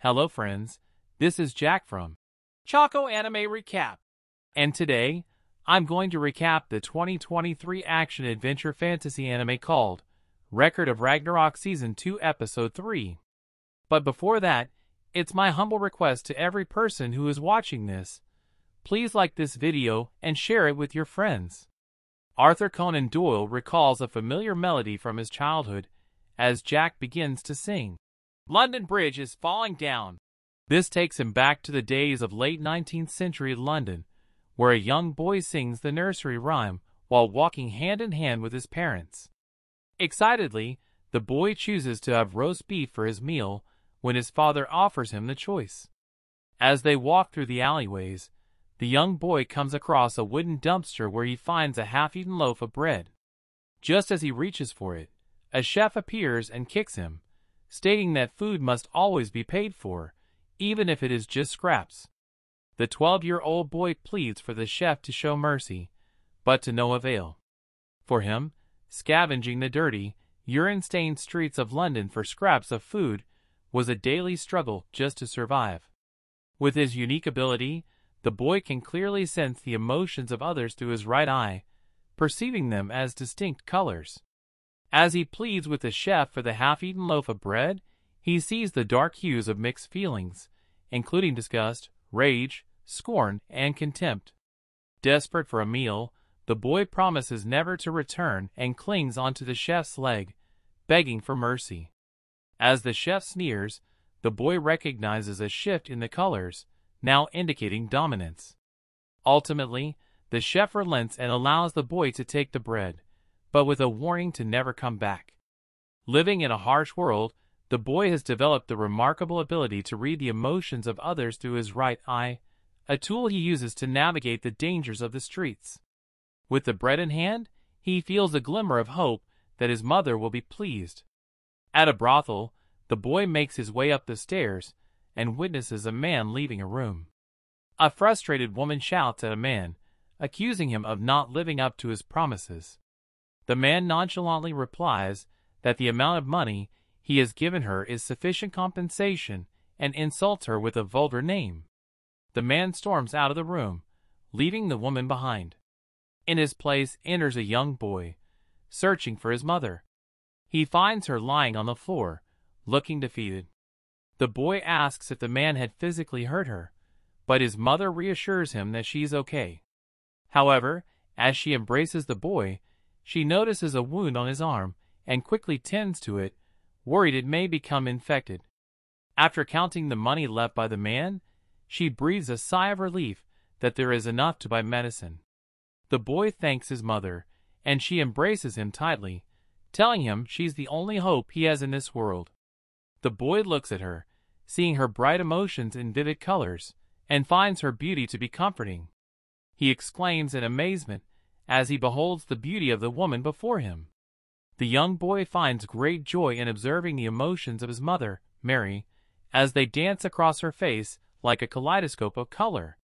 Hello friends, this is Jack from Choco Anime Recap, and today, I'm going to recap the 2023 action-adventure fantasy anime called Record of Ragnarok Season 2 Episode 3. But before that, it's my humble request to every person who is watching this, please like this video and share it with your friends. Arthur Conan Doyle recalls a familiar melody from his childhood as Jack begins to sing. London Bridge is falling down. This takes him back to the days of late 19th century London, where a young boy sings the nursery rhyme while walking hand in hand with his parents. Excitedly, the boy chooses to have roast beef for his meal when his father offers him the choice. As they walk through the alleyways, the young boy comes across a wooden dumpster where he finds a half-eaten loaf of bread. Just as he reaches for it, a chef appears and kicks him, stating that food must always be paid for, even if it is just scraps. The 12-year-old boy pleads for the chef to show mercy, but to no avail. For him, scavenging the dirty, urine-stained streets of London for scraps of food was a daily struggle just to survive. With his unique ability, the boy can clearly sense the emotions of others through his right eye, perceiving them as distinct colors. As he pleads with the chef for the half-eaten loaf of bread, he sees the dark hues of mixed feelings, including disgust, rage, scorn, and contempt. Desperate for a meal, the boy promises never to return and clings onto the chef's leg, begging for mercy. As the chef sneers, the boy recognizes a shift in the colors, now indicating dominance. Ultimately, the chef relents and allows the boy to take the bread, but with a warning to never come back. Living in a harsh world, the boy has developed the remarkable ability to read the emotions of others through his right eye, a tool he uses to navigate the dangers of the streets. With the bread in hand, he feels a glimmer of hope that his mother will be pleased. At a brothel, the boy makes his way up the stairs and witnesses a man leaving a room. A frustrated woman shouts at a man, accusing him of not living up to his promises. The man nonchalantly replies that the amount of money he has given her is sufficient compensation and insults her with a vulgar name. The man storms out of the room, leaving the woman behind. In his place enters a young boy, searching for his mother. He finds her lying on the floor, looking defeated. The boy asks if the man had physically hurt her, but his mother reassures him that she's okay. However, as she embraces the boy, she notices a wound on his arm and quickly tends to it, worried it may become infected. After counting the money left by the man, she breathes a sigh of relief that there is enough to buy medicine. The boy thanks his mother, and she embraces him tightly, telling him she's the only hope he has in this world. The boy looks at her, seeing her bright emotions in vivid colors, and finds her beauty to be comforting. He exclaims in amazement as he beholds the beauty of the woman before him. The young boy finds great joy in observing the emotions of his mother, Mary, as they dance across her face like a kaleidoscope of color.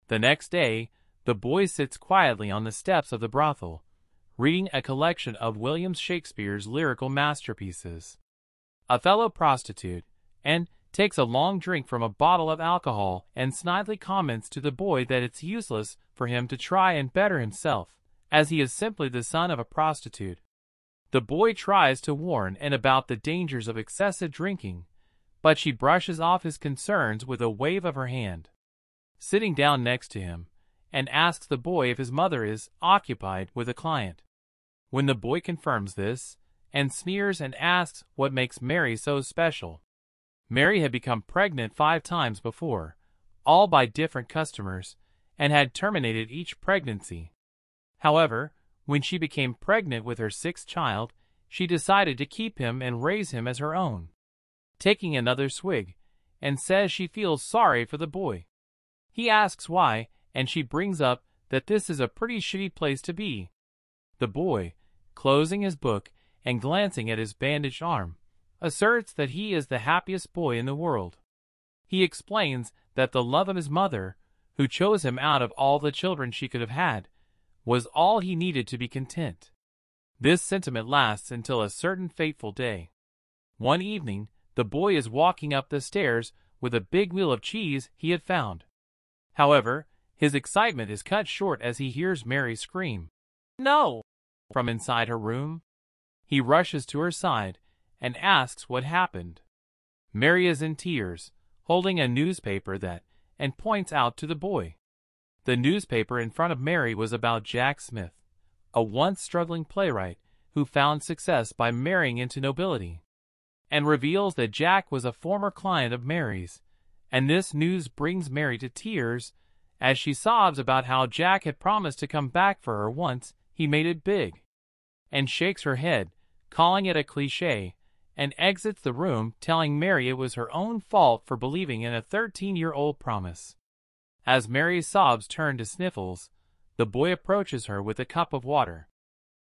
The next day, the boy sits quietly on the steps of the brothel, reading a collection of William Shakespeare's lyrical masterpieces. A fellow prostitute, and takes a long drink from a bottle of alcohol and snidely comments to the boy that it's useless for him to try and better himself, as he is simply the son of a prostitute. The boy tries to warn and about the dangers of excessive drinking, but she brushes off his concerns with a wave of her hand. Sitting down next to him, and asks the boy if his mother is occupied with a client. When the boy confirms this, and sneers and asks what makes Mary so special. Mary had become pregnant 5 times before, all by different customers, and had terminated each pregnancy. However, when she became pregnant with her 6th child, she decided to keep him and raise him as her own. Taking another swig, and says she feels sorry for the boy. He asks why, and she brings up that this is a pretty shitty place to be. The boy, closing his book and glancing at his bandaged arm, asserts that he is the happiest boy in the world. He explains that the love of his mother, who chose him out of all the children she could have had, was all he needed to be content. This sentiment lasts until a certain fateful day. One evening, the boy is walking up the stairs with a big wheel of cheese he had found. However, his excitement is cut short as he hears Mary scream, "No!" from inside her room. He rushes to her side and asks what happened. Mary is in tears, holding a newspaper and points out to the boy. The newspaper in front of Mary was about Jack Smith, a once struggling playwright who found success by marrying into nobility, and reveals that Jack was a former client of Mary's, and this news brings Mary to tears as she sobs about how Jack had promised to come back for her once he made it big, and shakes her head, calling it a cliché, and exits the room telling Mary it was her own fault for believing in a 13-year-old promise. As Mary's sobs turn to sniffles, the boy approaches her with a cup of water.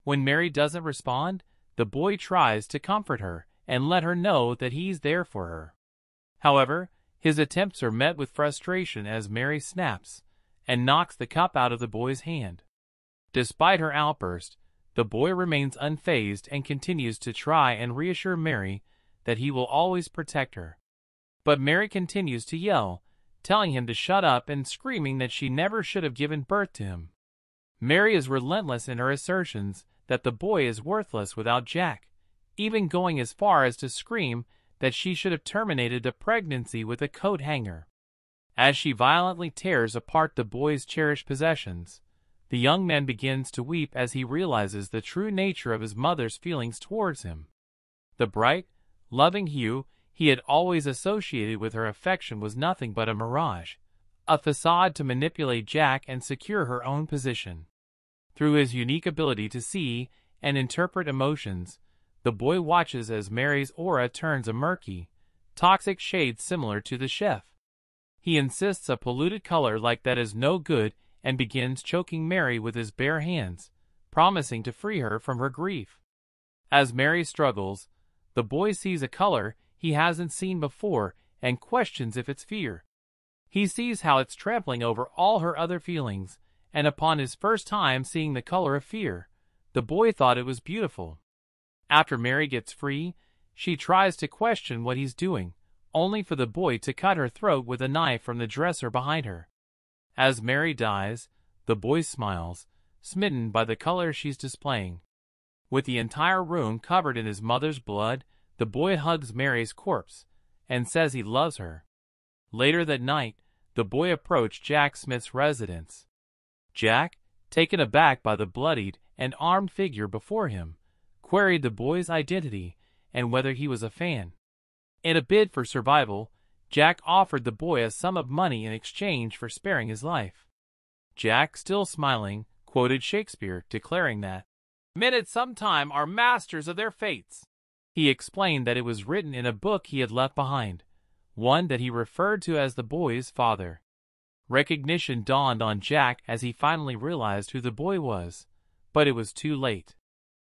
When Mary doesn't respond, the boy tries to comfort her and let her know that he's there for her. However, his attempts are met with frustration as Mary snaps and knocks the cup out of the boy's hand. Despite her outburst, the boy remains unfazed and continues to try and reassure Mary that he will always protect her. But Mary continues to yell, telling him to shut up and screaming that she never should have given birth to him. Mary is relentless in her assertions that the boy is worthless without Jack, even going as far as to scream that she should have terminated the pregnancy with a coat hanger. As she violently tears apart the boy's cherished possessions, the young man begins to weep as he realizes the true nature of his mother's feelings towards him. The bright, loving Hugh he had always associated with her affection was nothing but a mirage, a facade to manipulate Jack and secure her own position. Through his unique ability to see and interpret emotions, the boy watches as Mary's aura turns a murky, toxic shade similar to the chef. He insists a polluted color like that is no good and begins choking Mary with his bare hands, promising to free her from her grief. As Mary struggles, the boy sees a color he hasn't seen before and questions if it's fear. He sees how it's trampling over all her other feelings, and upon his first time seeing the color of fear, the boy thought it was beautiful. After Mary gets free, she tries to question what he's doing, only for the boy to cut her throat with a knife from the dresser behind her. As Mary dies, the boy smiles, smitten by the color she's displaying. With the entire room covered in his mother's blood, the boy hugs Mary's corpse and says he loves her. Later that night, the boy approached Jack Smith's residence. Jack, taken aback by the bloodied and armed figure before him, queried the boy's identity and whether he was a fan. In a bid for survival, Jack offered the boy a sum of money in exchange for sparing his life. Jack, still smiling, quoted Shakespeare, declaring that men at some time are masters of their fates. He explained that it was written in a book he had left behind, one that he referred to as the boy's father. Recognition dawned on Jack as he finally realized who the boy was, but it was too late.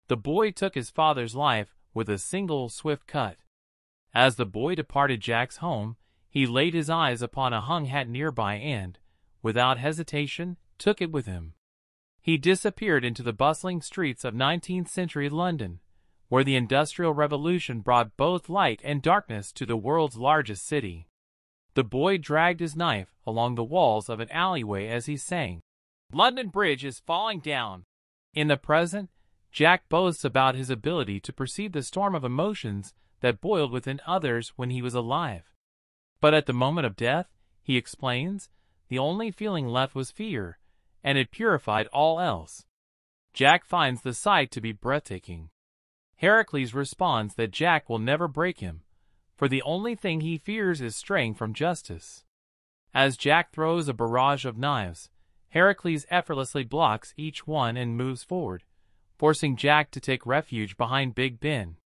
The boy took his father's life with a single swift cut. As the boy departed Jack's home, he laid his eyes upon a hung hat nearby and, without hesitation, took it with him. He disappeared into the bustling streets of 19th-century London, where the Industrial Revolution brought both light and darkness to the world's largest city. The boy dragged his knife along the walls of an alleyway as he sang, "London Bridge is falling down." In the present, Jack boasts about his ability to perceive the storm of emotions that boiled within others when he was alive. But at the moment of death, he explains, the only feeling left was fear, and it purified all else. Jack finds the sight to be breathtaking. Heracles responds that Jack will never break him, for the only thing he fears is straying from justice. As Jack throws a barrage of knives, Heracles effortlessly blocks each one and moves forward, forcing Jack to take refuge behind Big Ben.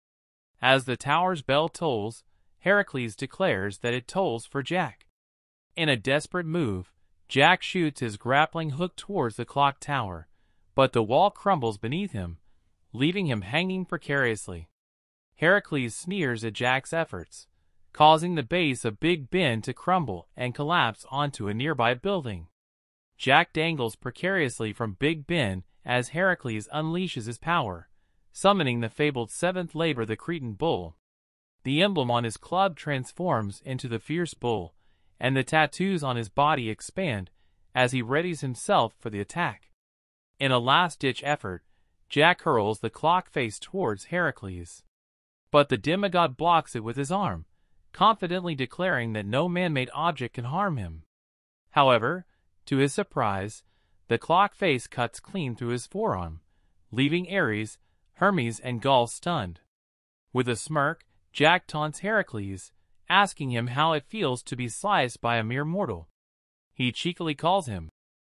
As the tower's bell tolls, Heracles declares that it tolls for Jack. In a desperate move, Jack shoots his grappling hook towards the clock tower, but the wall crumbles beneath him, leaving him hanging precariously. Heracles sneers at Jack's efforts, causing the base of Big Ben to crumble and collapse onto a nearby building. Jack dangles precariously from Big Ben as Heracles unleashes his power, summoning the fabled seventh Labor the Cretan bull. The emblem on his club transforms into the fierce bull, and the tattoos on his body expand as he readies himself for the attack. In a last-ditch effort, Jack hurls the clock face towards Heracles. But the demigod blocks it with his arm, confidently declaring that no man-made object can harm him. However, to his surprise, the clock face cuts clean through his forearm, leaving Ares, Hermes, and Gaul stunned. With a smirk, Jack taunts Heracles, asking him how it feels to be sliced by a mere mortal. He cheekily calls him,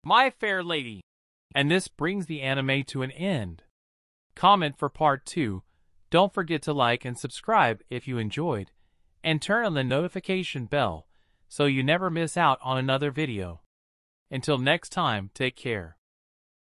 "My fair lady." And this brings the anime to an end. Comment for part 2, don't forget to like and subscribe if you enjoyed, and turn on the notification bell so you never miss out on another video. Until next time, take care.